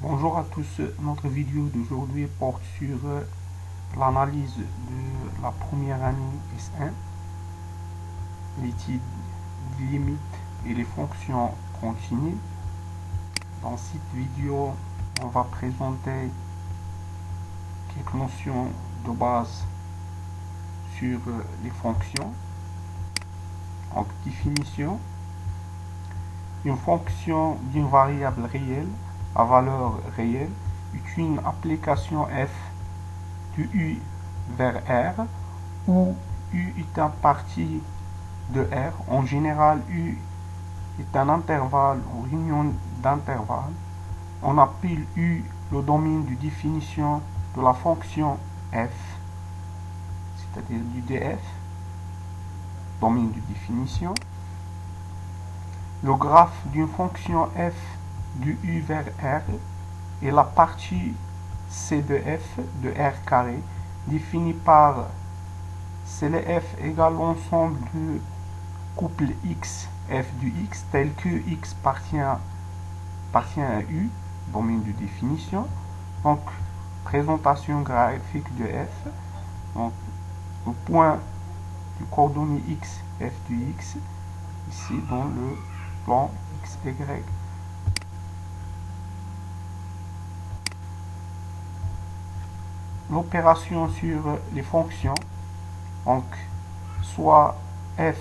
Bonjour à tous, notre vidéo d'aujourd'hui porte sur l'analyse de la première année S1, l'étude des limites et les fonctions continues. Dans cette vidéo, on va présenter quelques notions de base sur les fonctions. Donc, définition. Une fonction d'une variable réelle à valeur réelle est une application f de u vers r où u est un parti de r. En général, u est un intervalle ou union d'intervalles. On appelle u le domaine de définition de la fonction f, c'est-à-dire du df, domaine de définition. Le graphe d'une fonction f de u vers r est la partie c de f de r carré définie par CLF égale l'ensemble du couple x f de x tel que x appartient à u, domaine de définition. Donc, présentation graphique de f. Donc, le point du coordonnée x f de x ici dans le plan xy. L'opération sur les fonctions, donc soit f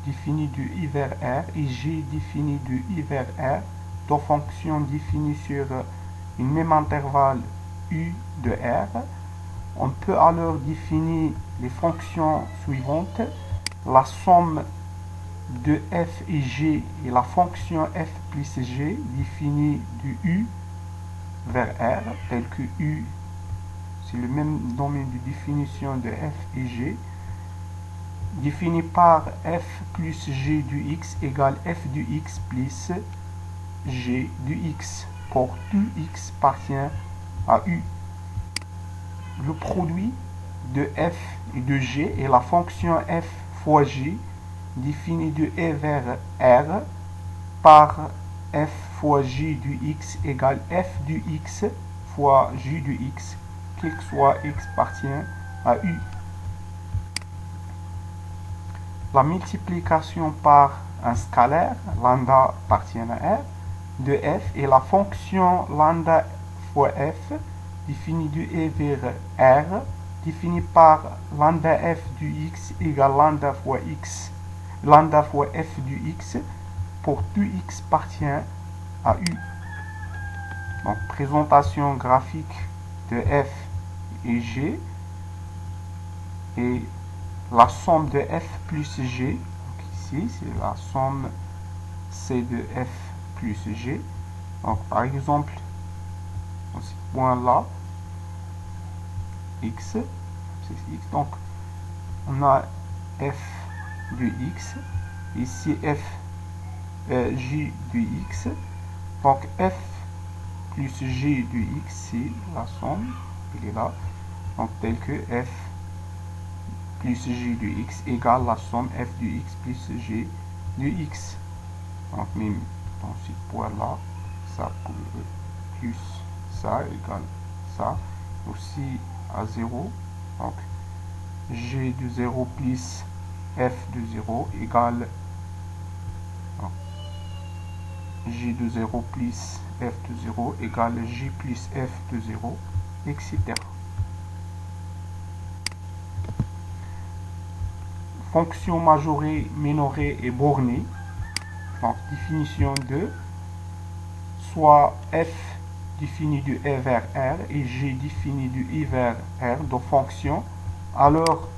défini de i vers r et g défini de i vers r, deux fonctions définies sur un même intervalle u de r. On peut alors définir les fonctions suivantes. La somme de f et g est la fonction f plus g définie de u vers r, tel que u, c'est le même domaine de définition de f et g, défini par f plus g du x égale f du x plus g du x pour tout x appartient à u. Le produit de f et de g est la fonction f fois g définie de e vers r par f fois g du x égale f du x fois g du x, quel que soit x appartient à u. La multiplication par un scalaire, lambda appartient à r, de f est la fonction lambda fois f définie de e vers r, définie par lambda f du x égale lambda fois x, lambda fois f du x pour tout x appartient à u. Donc, présentation graphique de f et g et la somme de f plus g. Donc ici, c'est la somme c de f plus g. Donc, par exemple, dans ce point-là, x, c'est x. Donc, on a f de x. Ici, j de x. Donc, f plus g de x, c'est la somme. Il est là. Donc, tel que f plus g de x égale la somme f de x plus g de x. Donc, même dans ce point-là, ça plus ça égale ça. Aussi à 0. Donc, g de 0 plus f de 0 égale g de 0 plus f de 0 égale g plus f de 0, etc. Fonction majorée, minorée et bornée. Donc, définition de soit f défini de e vers r et g défini de i vers r de fonction, alors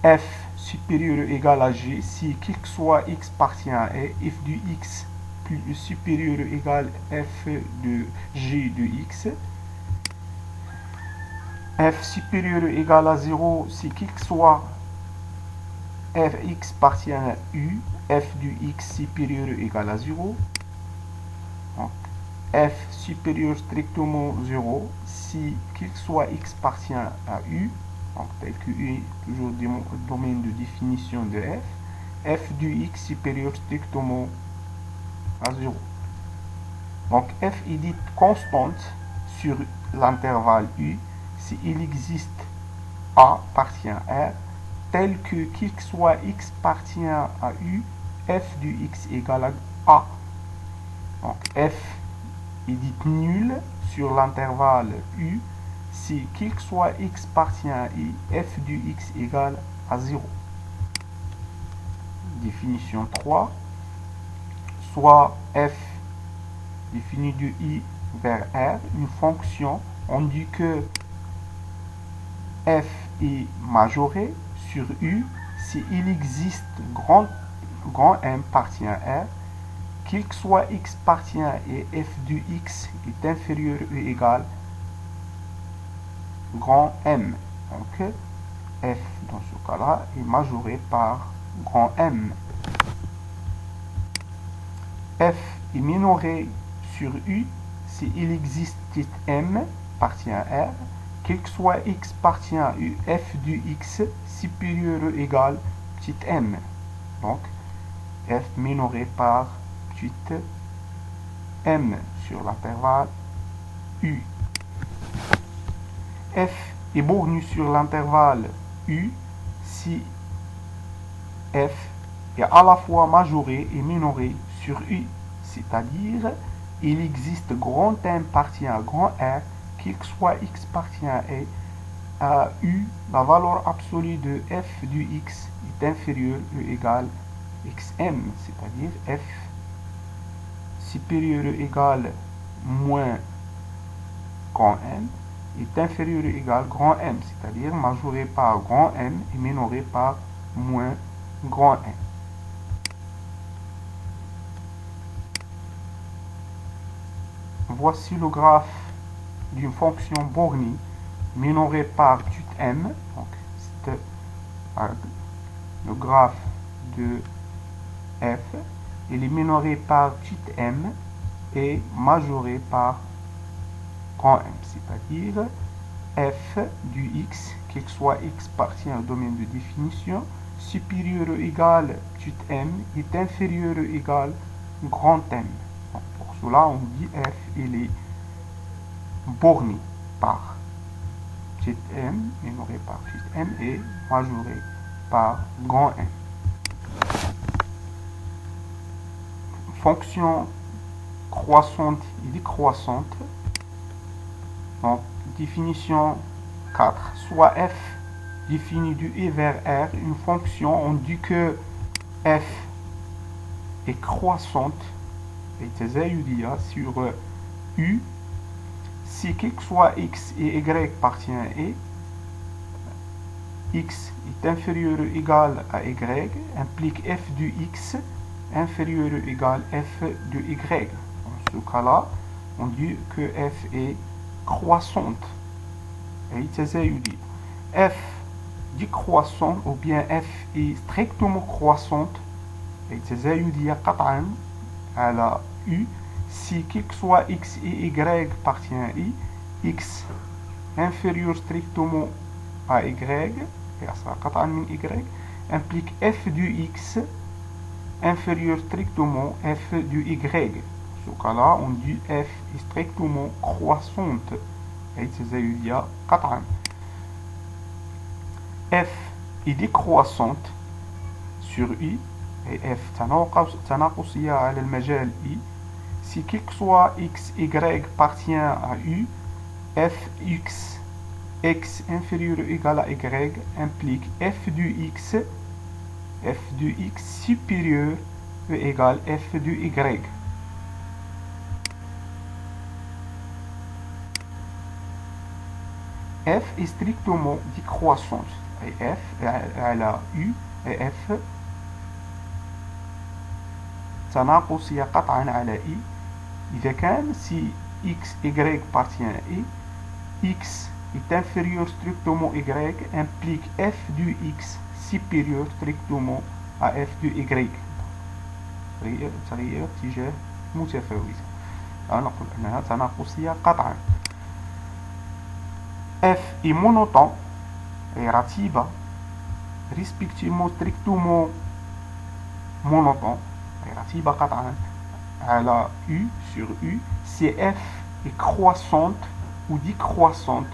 f supérieur ou égal à g si quel que soit x appartient à e, f de x plus supérieur ou égal f de g de x, f supérieur ou égal à 0 si quel que soit fx appartient à u, f de x supérieur ou égal à 0. Donc, f supérieur strictement 0 si quel que soit x appartient à u, donc tel que u est toujours le domaine de définition de f de x supérieur strictement à 0. Donc f est dite constante sur l'intervalle u s'il existe a appartient à R, tel que quel que soit x appartient à u, f du x égale à a. Donc f est dite nulle sur l'intervalle u si quel que soit x appartient à i, f du x égale à 0. Définition 3. Soit f défini de i vers R, une fonction, on dit que f est majoré sur u si il existe grand M appartient à R, quel que soit x appartient et f du x est inférieur ou égal grand M. Donc f dans ce cas-là est majoré par grand M. F est minoré sur u si il existe petit m appartient à R, quel que soit x appartient à u, f du x supérieur ou égal petit m. Donc f minoré par petit m sur l'intervalle u. F est borné sur l'intervalle u si f est à la fois majoré et minoré sur u, c'est-à-dire il existe grand M appartient à grand R, quel que soit x appartient à u, la valeur absolue de f du x est inférieure ou égale xm, c'est-à-dire f supérieur ou égal moins grand M est inférieur ou égal grand M, c'est-à-dire majoré par grand M et minoré par moins grand M. Voici le graphe d'une fonction bornée minorée par petit m. Donc, c'est le graphe de f. Il est minoré par petit m et majoré par grand M. C'est-à-dire f du x, quel que soit x appartient au domaine de définition, supérieur ou égal petit m est inférieur ou égal grand M. Donc, pour cela, on dit f, il est borné par petit m, minoré par petit m et majoré par grand M. Fonction croissante et décroissante. Donc, définition 4. Soit f défini du i vers R, une fonction, on dit que f est croissante et تزايدية sur u si quel que soit x et y appartient à e, x est inférieur ou égal à y, implique f du x inférieur ou égal f de y. Dans ce cas-là, on dit que f est croissante et تزايدية. F décroissant ou bien f est strictement croissante et تزايدية قطعا على u si quel que soit x et y appartient à i, x inférieur strictement à y, et à ça قطعا من y, implique f du x inférieur strictement f du y. Dans ce cas-là, on dit f est strictement croissante et تزايدية قطعا. f est décroissante sur i et f تناقصية على المجال i si quel que soit x, y appartient à u, f, x inférieur ou égal à y implique f du x supérieur ou égal f du y. F est strictement décroissante et f à la u et f تناقصية قطعا على i إذا كان si x, y appartient à i, x est inférieur strictement y implique f du x supérieur strictement à f du y. تغيير اتجاه متفاوتة. نقول أنها تناقصية قطعا. f est monotone et رتيبة respectivement strictement monotone et رتيبة قطعا على u sur u si f est croissante ou décroissante,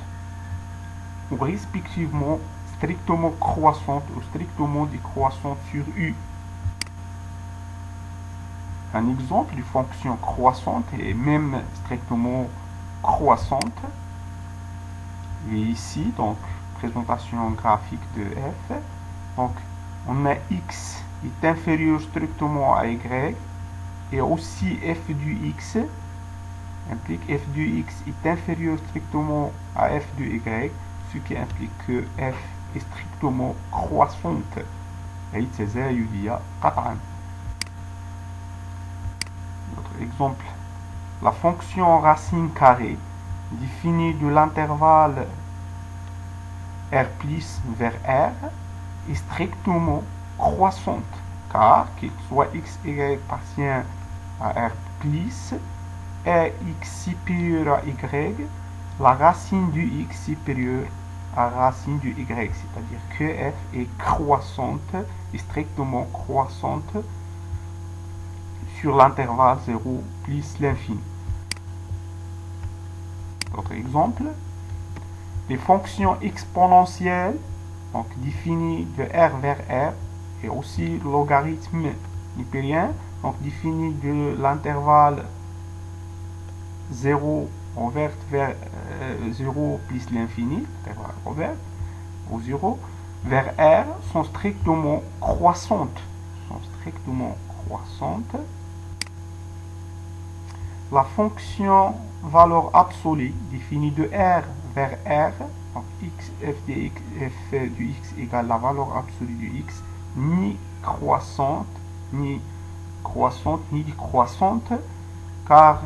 ou respectivement strictement croissante ou strictement décroissante sur u. Un exemple de fonction croissante et même strictement croissante. Et ici, donc, présentation graphique de f. Donc, on a x est inférieur strictement à y, et aussi f du x implique f du x est inférieur strictement à f de y, ce qui implique que f est strictement croissante. Et Notre exemple, la fonction racine carrée définie de l'intervalle r plus vers r est strictement croissante, car qu'il soit x, y appartient à r plus et x supérieur à y, la racine du x supérieure à la racine du y, c'est-à-dire que f est croissante, est strictement croissante sur l'intervalle 0 plus l'infini. D'autres exemples, les fonctions exponentielles, donc définies de r vers r, et aussi logarithme népérien, donc défini de l'intervalle 0 ouvert vers 0 plus l'infini, intervalle ouvert, au 0, vers r, sont strictement croissantes. La fonction valeur absolue définie de r vers r, donc x, f du x égale la valeur absolue du x, ni croissante, ni décroissante, car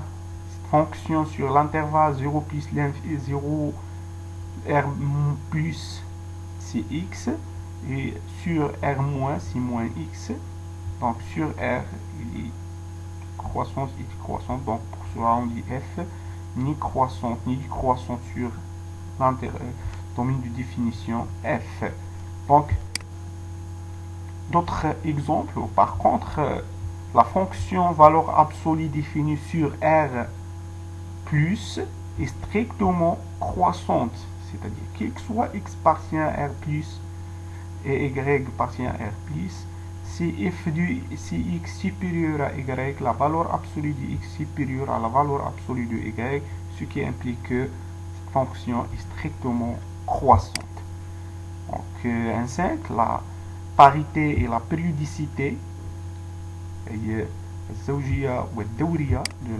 cette fonction sur l'intervalle 0 plus 0 r plus c'est x, et sur r moins c'est moins x. Donc sur r il est croissance et décroissante, donc pour cela on dit f ni croissante ni décroissante sur domaine de définition f. Donc d'autres exemples, par contre, la fonction valeur absolue définie sur r plus est strictement croissante, c'est-à-dire qu'il soit x appartient à r plus et y appartient à r plus, si x supérieur à y, la valeur absolue de x supérieure à la valeur absolue de y, ce qui implique que cette fonction est strictement croissante. Donc, en 5, la parité et la périodicité de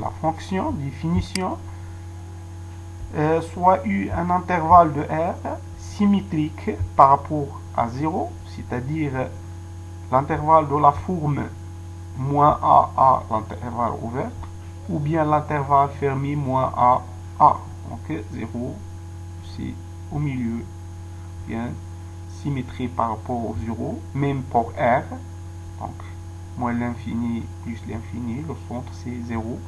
la fonction, définition, soit eu un intervalle de r symétrique par rapport à 0, c'est-à-dire l'intervalle de la forme moins a l'intervalle ouvert, ou bien l'intervalle fermé moins a. Donc 0, c'est au milieu, bien symétrie par rapport au 0, même pour r. Donc moins l'infini plus l'infini, le centre c'est 0.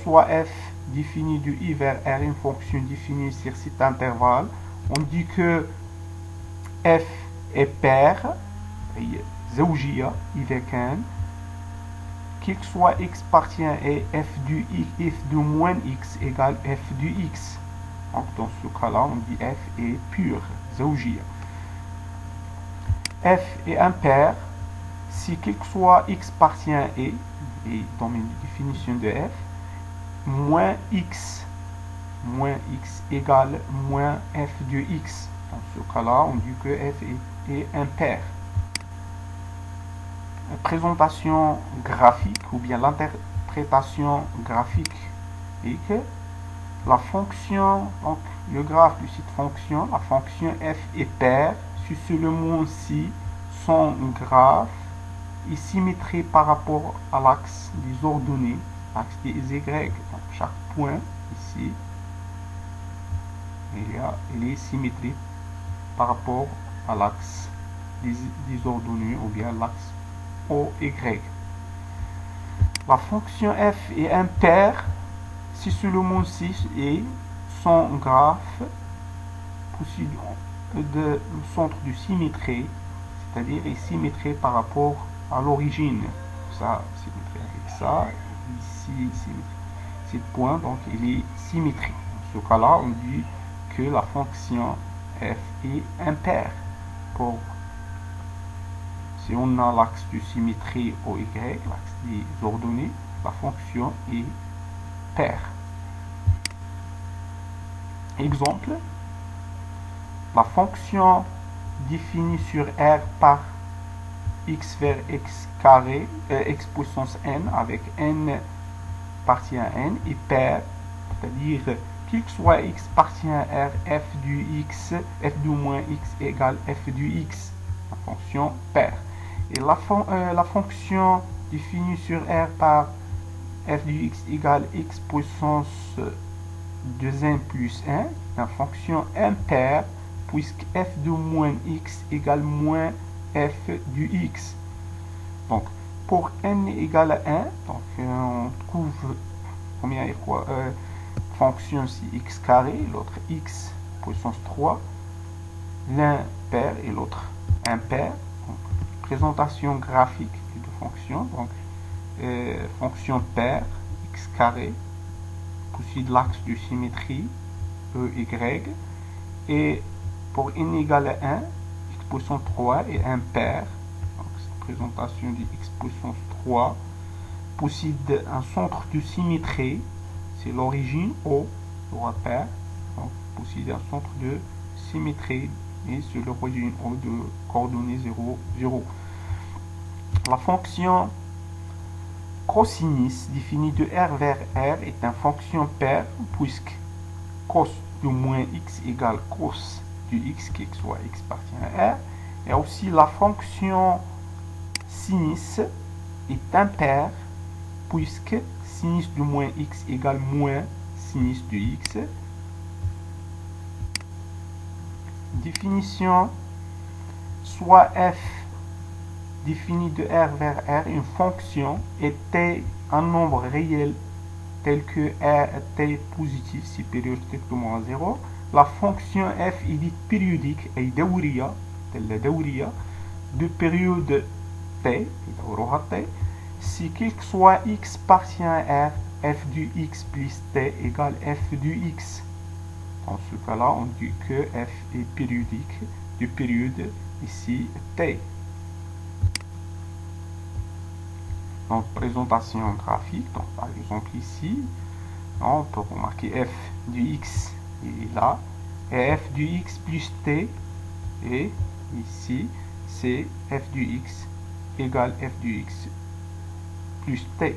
Soit f défini de i vers r, une fonction définie sur cet intervalle. On dit que f est pair, زوجية إذا كان qu'il soit x appartient à f de moins x égale f de x. Donc dans ce cas-là, on dit f est pure, زوجية. F est impair si quel que soit x appartient à et dans une définition de f, moins x égale moins f de x. Dans ce cas-là, on dit que f est impair. Présentation graphique ou bien l'interprétation graphique et que la fonction, donc le graphe de cette fonction, la fonction f est paire si seulement-ci son graphe est symétrique par rapport à l'axe des ordonnées, l'axe des y. Donc chaque point ici, il est symétrique par rapport à l'axe des ordonnées ou bien l'axe OY. La fonction f est impaire si seulement 6 et son graphe possède le centre de symétrie, c'est-à-dire est symétrique par rapport à l'origine. Ça, symétrie avec ça, ici, 7 points, donc il est symétrique. Dans ce cas-là, on dit que la fonction f est impaire. Si on a l'axe de symétrie OY, l'axe des ordonnées, la fonction est paire. Exemple, la fonction définie sur R par x vers x carré, x puissance n, avec n appartient à n, est paire, c'est-à-dire quel que soit x appartient à R, f du x, f du moins x égale f du x, la fonction paire. Et la fonction définie sur R par f du x égale x puissance 2n plus 1, la fonction impaire, puisque f de moins x égale moins f du x. Donc, pour n égale à 1, donc, on trouve première fonction c'est x carré, l'autre x puissance 3, l'un paire et l'autre impaire. Donc, présentation graphique de deux fonctions. Donc, fonction paire, x carré, possède l'axe de symétrie EY, et pour n égale à 1, x puissance 3 est impaire. Donc, cette présentation de x puissance 3 possède un centre de symétrie, c'est l'origine O, le repère, donc possède un centre de symétrie, et c'est l'origine O de coordonnées 0, 0. La fonction cosinus définie de R vers R est une fonction paire, puisque cos de moins x égale cos du x, qui soit x appartient à R, et aussi la fonction sinus est impaire, puisque sinus de moins x égale moins sinus de x. Définition, soit f définie de R vers R, une fonction était un nombre réel tel que R était positif supérieur strictement à 0. La fonction f est dite périodique et دورية, de période t, si quel que soit x appartient à R, f du x plus t égale f du x. Dans ce cas-là, on dit que f est périodique de période ici t. Donc, présentation graphique, donc par exemple ici, on peut remarquer f du x est là, et f du x plus t, et ici, c'est f du x égale f du x plus t.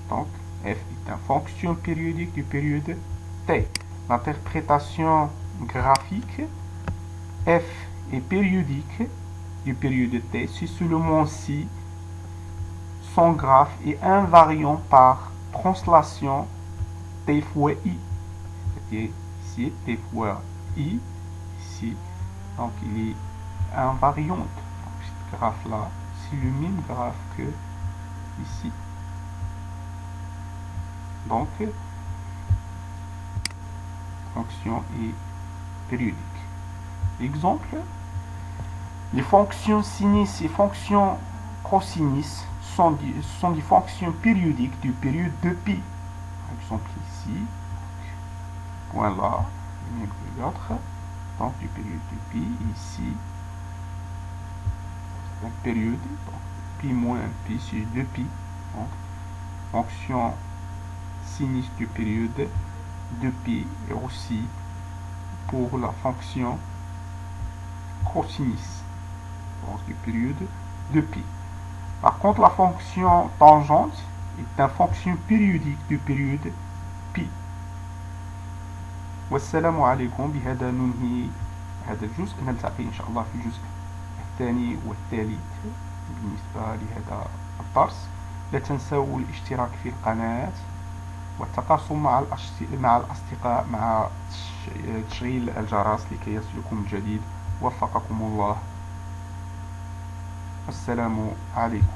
Donc, f est une fonction périodique de période t. L'interprétation graphique, f est périodique de période t si seulement si son graphe est invariant par translation t fois i. C'est-à-dire ici t fois i, ici, donc il est invariant. Donc ce graphe-là, c'est le même graphe que ici. Donc, fonction est périodique. Exemple, les fonctions sinus et fonctions cosinus sont des fonctions périodiques du période de pi. Par exemple ici, point là, le même que l'autre, donc du période de pi, ici, la période, donc pi moins pi, c'est 2pi, donc fonction sinus de période de pi, et aussi pour la fonction cosinus, donc de période de pi. Par contre, la fonction tangente est une fonction périodique de période pi. والسلام عليكم. بهذا ننهي هذا الجزء، نلتقي إن شاء الله في الجزء الثاني والثالث بالنسبة لهذا الدرس. لا تنسوا الاشتراك في القناة والتواصل مع الأصدقاء مع تشغيل الجرس لكي يصلكم الجديد. وفقكم الله. السلام عليكم.